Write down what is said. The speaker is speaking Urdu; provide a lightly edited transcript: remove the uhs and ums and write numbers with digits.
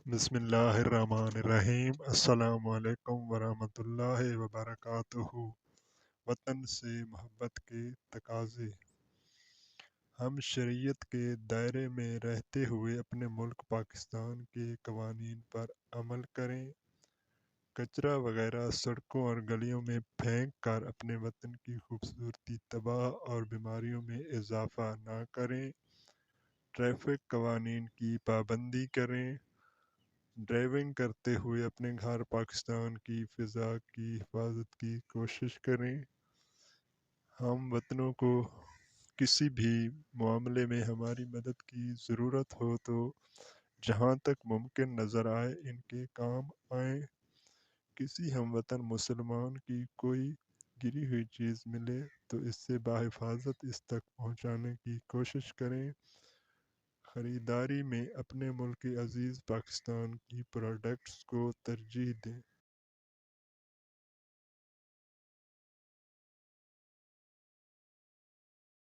بسم اللہ الرحمن الرحیم۔ السلام علیکم ورحمۃ اللہ وبرکاتہ۔ وطن سے محبت کے تقاضے۔ ہم شریعت کے دائرے میں رہتے ہوئے اپنے ملک پاکستان کے قوانین پر عمل کریں۔ کچرا وغیرہ سڑکوں اور گلیوں میں پھینک کر اپنے وطن کی خوبصورتی تباہ اور بیماریوں میں اضافہ نہ کریں۔ ٹریفک قوانین کی پابندی کریں۔ ڈرائیونگ کرتے ہوئے اپنے گھر پاکستان کی فضا کی حفاظت کی کوشش کریں۔ ہم وطنوں کو کسی بھی معاملے میں ہماری مدد کی ضرورت ہو تو جہاں تک ممکن نظر آئے ان کے کام آئیں۔ کسی ہم وطن مسلمان کی کوئی گری ہوئی چیز ملے تو اس سے بحفاظت اس تک پہنچانے کی کوشش کریں۔ خریداری میں اپنے ملک عزیز پاکستان کی پروڈکٹس کو ترجیح دیں۔